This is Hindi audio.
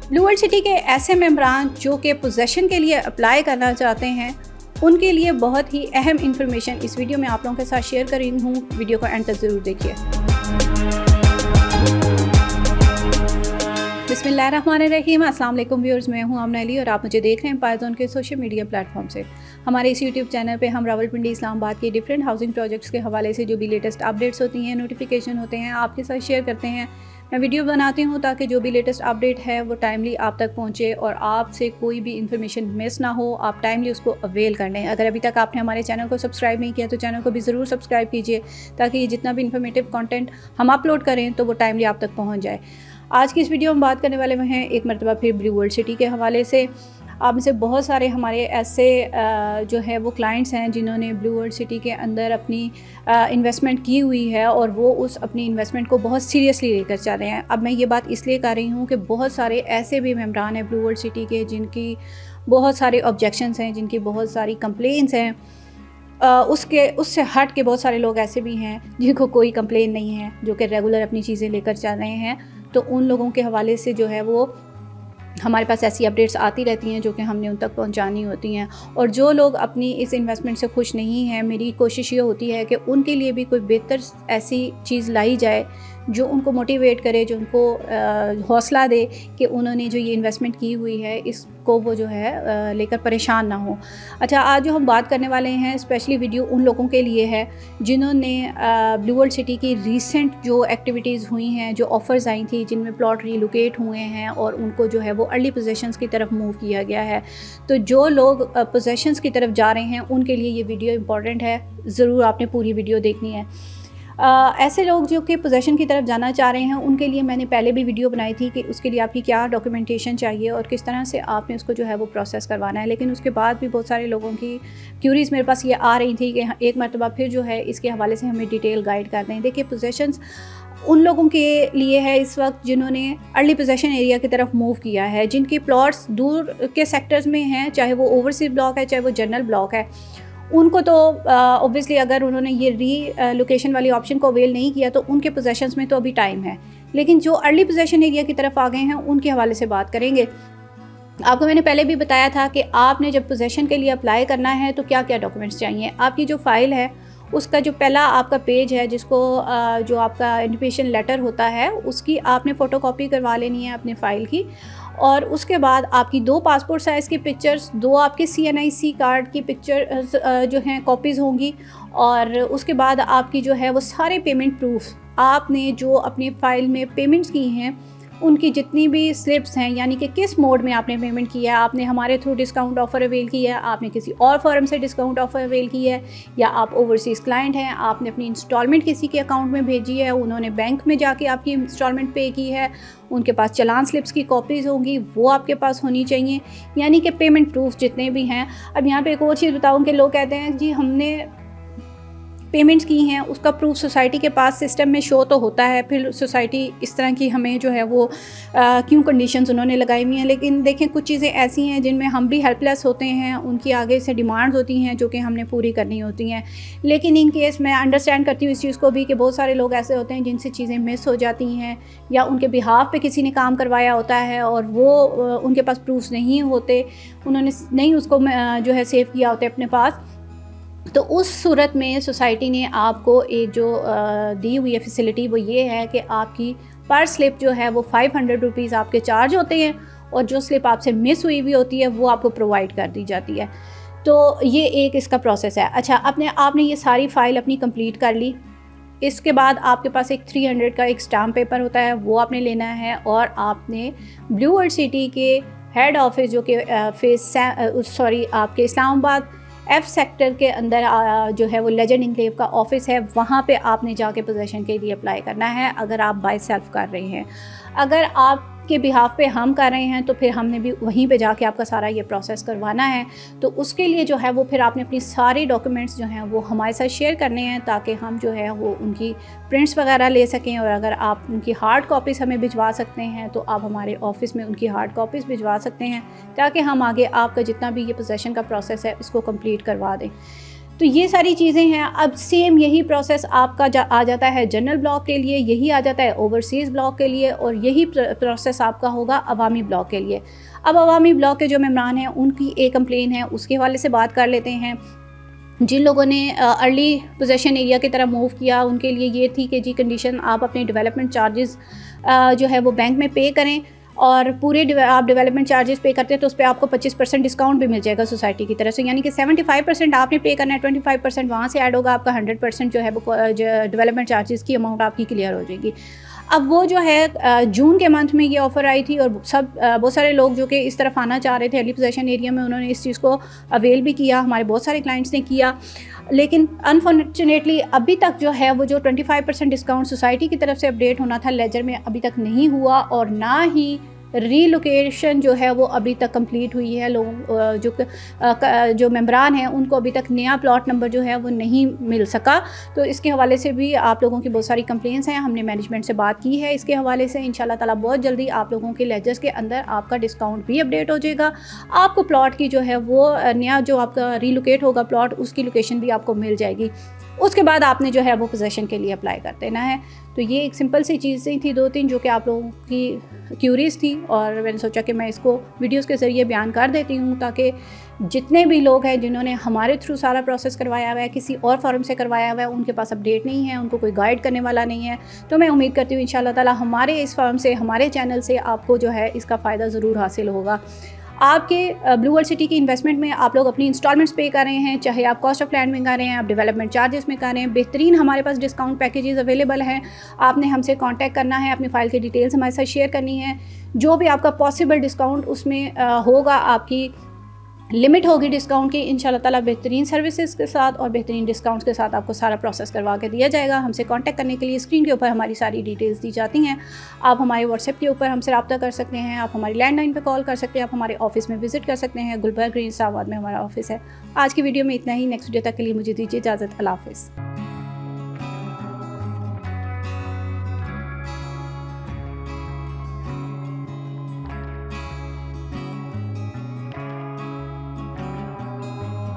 ब्लू वर्ल्ड सिटी के ऐसे मेंबरान जो कि पोजेसन के लिए अप्लाई करना चाहते हैं, उनके लिए बहुत ही अहम इंफॉर्मेशन इस वीडियो में आप लोगों के साथ शेयर कर रही हूँ। वीडियो को एंड तक ज़रूर देखिए। बिस्मिल्लाहिर्रहमानिर्रहीम। अस्सलाम वालेकुम व्यूअर्स, मैं हूँ आमना अली और आप मुझे देख रहे हैं पायज़ोन के सोशल मीडिया प्लेटफॉर्म से। हमारे इस यूट्यूब चैनल पे हम रावलपिंडी इस्लामाबाद के डिफरेंट हाउसिंग प्रोजेक्ट्स के हवाले से जो भी लेटेस्ट अपडेट्स होती हैं, नोटिफिकेशन होते हैं, आपके साथ शेयर करते हैं। मैं वीडियो बनाती हूँ ताकि जो भी लेटेस्ट अपडेट है वो टाइमली आप तक पहुँचे और आपसे कोई भी इन्फॉर्मेशन मिस ना हो, आप टाइमली उसको अवेल कर लें। अगर अभी तक आपने हमारे चैनल को सब्सक्राइब नहीं किया तो चैनल को भी ज़रूर सब्सक्राइब कीजिए ताकि ये जितना भी इन्फॉर्मेटिव कंटेंट हम अपलोड करें तो वो टाइमली आप तक पहुँच जाए। आज की इस वीडियो में बात करने वाले में हैं एक मरतबा फिर ब्लू वर्ल्ड सिटी के हवाले से। आप में से बहुत सारे हमारे ऐसे जो है वो क्लाइंट्स हैं जिन्होंने ब्लू वर्ल्ड सिटी के अंदर अपनी इन्वेस्टमेंट की हुई है और वो उस अपनी इन्वेस्टमेंट को बहुत सीरियसली लेकर चल रहे हैं। अब मैं ये बात इसलिए कर रही हूँ कि बहुत सारे ऐसे भी मेंबरान हैं ब्लू वर्ल्ड सिटी के जिनकी बहुत सारे ऑब्जेक्शंस हैं, जिनकी बहुत सारी कंप्लेंट्स हैं। उससे हट के बहुत सारे लोग ऐसे भी हैं जिनको कोई कंप्लेन नहीं है, जो कि रेगुलर अपनी चीज़ें लेकर चल रहे हैं। तो उन लोगों के हवाले से जो है वो हमारे पास ऐसी अपडेट्स आती रहती हैं जो कि हमने उन तक पहुंचानी होती हैं। और जो लोग अपनी इस इन्वेस्टमेंट से खुश नहीं हैं, मेरी कोशिश ये होती है कि उनके लिए भी कोई बेहतर ऐसी चीज़ लाई जाए जो उनको मोटिवेट करे, जो उनको हौसला दे कि उन्होंने जो ये इन्वेस्टमेंट की हुई है इसको वो जो है लेकर परेशान ना हो। अच्छा, आज जो हम बात करने वाले हैं स्पेशली वीडियो उन लोगों के लिए है जिन्होंने ब्लू वर्ल्ड सिटी की रीसेंट जो एक्टिविटीज़ हुई हैं, जो ऑफ़र्स आई थी, जिनमें प्लॉट रीलोकेट हुए हैं और उनको जो है वो अर्ली पोजेशंस की तरफ मूव किया गया है। तो जो लोग पोजेशंस की तरफ जा रहे हैं उनके लिए ये वीडियो इंपॉर्टेंट है, ज़रूर आपने पूरी वीडियो देखनी है। ऐसे लोग जो कि पोजेसन की तरफ जाना चाह रहे हैं उनके लिए मैंने पहले भी वीडियो बनाई थी कि उसके लिए आपकी क्या डॉक्यूमेंटेशन चाहिए और किस तरह से आपने उसको जो है वो प्रोसेस करवाना है। लेकिन उसके बाद भी बहुत सारे लोगों की क्यूरीज़ मेरे पास ये आ रही थी कि एक मरतबा फिर जो है इसके हवाले से हमें डिटेल गाइड कर दें। देखिए, पोजेशंस उन लोगों के लिए है इस वक्त जिन्होंने अर्ली पोजेशन एरिया की तरफ मूव किया है, जिनकी प्लॉट्स दूर के सेक्टर्स में हैं, चाहे वो ओवरसीज ब्लॉक है चाहे वो जनरल ब्लॉक है। उनको तो ऑब्वियसली अगर उन्होंने ये री लोकेशन वाली ऑप्शन को अवेल नहीं किया तो उनके पोजेशंस में तो अभी टाइम है। लेकिन जो अर्ली पोजेशन एरिया की तरफ आ गए हैं उनके हवाले से बात करेंगे। आपको मैंने पहले भी बताया था कि आपने जब पोजेशन के लिए अप्लाई करना है तो क्या क्या डॉक्यूमेंट्स चाहिए। आपकी जो फ़ाइल है उसका जो पहला आपका पेज है, जिसको जो आपका इन्विटेशन लेटर होता है, उसकी आपने फ़ोटोकॉपी करवा लेनी है अपने फ़ाइल की। और उसके बाद आपकी 2 पासपोर्ट साइज़ की पिक्चर्स, 2 आपके CNIC कार्ड की पिक्चर जो हैं कॉपीज़ होंगी। और उसके बाद आपकी जो है वो सारे पेमेंट प्रूफ, आपने जो अपनी फ़ाइल में पेमेंट्स की हैं उनकी जितनी भी स्लिप्स हैं, यानी कि किस मोड में आपने पेमेंट किया है, आपने हमारे थ्रू डिस्काउंट ऑफ़र अवेल किया है, आपने किसी और फर्म से डिस्काउंट ऑफ़र अवेल की है, या आप ओवरसीज़ क्लाइंट हैं, आपने अपनी इंस्टॉलमेंट किसी के अकाउंट में भेजी है, उन्होंने बैंक में जाके आपकी इंस्टॉलमेंट पे की है, उनके पास चालान स्लिप्स की कॉपीज़ होंगी, वो आपके पास होनी चाहिए, यानी कि पेमेंट प्रूफ जितने भी हैं। अब यहाँ पर एक और चीज़ बताऊँ कि लोग कहते हैं जी हमने पेमेंट्स की हैं, उसका प्रूफ सोसाइटी के पास सिस्टम में शो तो होता है, फिर सोसाइटी इस तरह की हमें जो है वो क्यों कंडीशंस उन्होंने लगाई हुई हैं। लेकिन देखें, कुछ चीज़ें ऐसी हैं जिनमें हम भी हेल्पलेस होते हैं, उनकी आगे से डिमांड्स होती हैं जो कि हमने पूरी करनी होती हैं। लेकिन इन केस मैं अंडरस्टैंड करती हूँ इस चीज़ को भी कि बहुत सारे लोग ऐसे होते हैं जिनसे चीज़ें मिस हो जाती हैं, या उनके बिहाफ पे किसी ने काम करवाया होता है और वो उनके पास प्रूफ्स नहीं होते, उन्होंने नहीं उसको जो है सेव किया होता है अपने पास। तो उस सूरत में सोसाइटी ने आपको एक जो दी हुई है फैसिलिटी वो ये है कि आपकी पर स्लिप जो है वो 500 रुपीज़ आपके चार्ज होते हैं और जो स्लिप आपसे मिस हुई हुई होती है वो आपको प्रोवाइड कर दी जाती है। तो ये एक इसका प्रोसेस है। अच्छा, आपने ये सारी फ़ाइल अपनी कंप्लीट कर ली। इसके बाद आपके पास एक 300 का एक स्टाम्प पेपर होता है, वो आपने लेना है और आपने ब्लू वर्ल्ड सिटी के हेड ऑफिस जो कि आपके इस्लामाबाद F सेक्टर के अंदर जो है वो लेजेंड इनक्लेव का ऑफिस है, वहाँ पे आपने जाके पोजेशन के लिए अप्लाई करना है अगर आप बाय सेल्फ कर रहे हैं। अगर आपके बिहाफ पे हम कर रहे हैं तो फिर हमने भी वहीं पे जाके आपका सारा ये प्रोसेस करवाना है। तो उसके लिए जो है वो फिर आपने अपनी सारी डॉक्यूमेंट्स जो हैं वो हमारे साथ शेयर करने हैं ताकि हम जो है वो उनकी प्रिंट्स वगैरह ले सकें। और अगर आप उनकी हार्ड कॉपीज़ हमें भिजवा सकते हैं तो आप हमारे ऑफ़िस में उनकी हार्ड कॉपीज़ भिजवा सकते हैं ताकि हम आगे आपका जितना भी ये पोजेशन का प्रोसेस है इसको कंप्लीट करवा दें। तो ये सारी चीज़ें हैं। अब सेम यही प्रोसेस आपका आ जाता है जनरल ब्लॉक के लिए, यही आ जाता है ओवरसीज़ ब्लॉक के लिए, और यही प्रोसेस आपका होगा अवामी ब्लॉक के लिए। अब अवामी ब्लॉक के जो मेंबरान हैं उनकी एक कंप्लेन है, उसके हवाले से बात कर लेते हैं। जिन लोगों ने अर्ली पोजेशन एरिया की तरफ मूव किया उनके लिए ये थी कि जी कंडीशन आप अपने डेवलपमेंट चार्जेस जो है वो बैंक में पे करें, और पूरे आप डेवलपमेंट चार्जेस पे करते हैं तो उस पर आपको 25% डिस्काउंट भी मिल जाएगा सोसाइटी की तरफ से, यानी कि 75% आपने पे करना है, 25% वहाँ से ऐड होगा, आपका 100% जो है वो डेवलपमेंट चार्जेस की अमाउंट आपकी क्लियर हो जाएगी। अब वो जो है जून के मंथ में ये ऑफ़र आई थी, और बहुत सारे लोग जो कि इस तरफ आना चाह रहे थे अर्ली पोजेशन एरिया में, उन्होंने इस चीज़ को अवेल भी किया, हमारे बहुत सारे क्लाइंट्स ने किया। लेकिन अनफॉर्चुनेटली अभी तक जो है वो जो 25% डिस्काउंट सोसाइटी की तरफ से अपडेट होना था लेजर में अभी तक नहीं हुआ, और ना ही रीलोकेशन जो है वो अभी तक कंप्लीट हुई है। लोग जो मेंबरान हैं उनको अभी तक नया प्लॉट नंबर जो है वो नहीं मिल सका, तो इसके हवाले से भी आप लोगों की बहुत सारी कंप्लेंट्स हैं। हमने मैनेजमेंट से बात की है इसके हवाले से। इंशाल्लाह ताला बहुत जल्दी आप लोगों के लेजर्स के अंदर आपका डिस्काउंट भी अपडेट हो जाएगा, आपको प्लॉट की जो है वो नया जो आपका रीलोकेट होगा प्लॉट उसकी लोकेशन भी आपको मिल जाएगी। उसके बाद आपने जो है वो पोजेशन के लिए अप्लाई कर देना है। तो ये एक सिंपल सी चीज़ें थी 2-3 जो कि आप लोगों की क्यूरीज थी, और मैंने सोचा कि मैं इसको वीडियोस के ज़रिए बयान कर देती हूँ, ताकि जितने भी लोग हैं जिन्होंने हमारे थ्रू सारा प्रोसेस करवाया हुआ है, किसी और फर्म से करवाया हुआ है, उनके पास अपडेट नहीं है, उनको कोई गाइड करने वाला नहीं है, तो मैं उम्मीद करती हूँ इंशाल्लाह ताला हमारे इस फर्म से, हमारे चैनल से आपको जो है इसका फ़ायदा ज़रूर हासिल होगा। आपके ब्लू वर्ल्ड सिटी की इन्वेस्टमेंट में आप लोग अपनी इंस्टॉलमेंट्स पे कर रहे हैं, चाहे आप कॉस्ट ऑफ लैंड में कर रहे हैं, आप डेवलपमेंट चार्जेस में कर रहे हैं, बेहतरीन हमारे पास डिस्काउंट पैकेजेस अवेलेबल हैं। आपने हमसे कांटेक्ट करना है, अपनी फ़ाइल की डिटेल्स हमारे साथ शेयर करनी है, जो भी आपका पॉसिबल डिस्काउंट उसमें होगा, आपकी लिमिट होगी डिस्काउंट की, इंशाल्लाह ताला बेहतरीन सर्विसेज के साथ और बेहतरीन डिस्काउंट्स के साथ आपको सारा प्रोसेस करवा के दिया जाएगा। हमसे कांटेक्ट करने के लिए स्क्रीन के ऊपर हमारी सारी डिटेल्स दी जाती हैं। आप हमारे व्हाट्सएप के ऊपर हमसे रब्ता कर सकते हैं, आप हमारी लैंडलाइन पे कॉल कर सकते हैं, आप हमारे ऑफिस में विजिट कर सकते हैं। गुलबर्ग ग्रीन इस्लामाबाद में हमारा ऑफिस है। आज की वीडियो में इतना ही। नेक्स्ट वीडियो तक के लिए मुझे दीजिए इजाज़त। अल्लाह हाफ़िज़।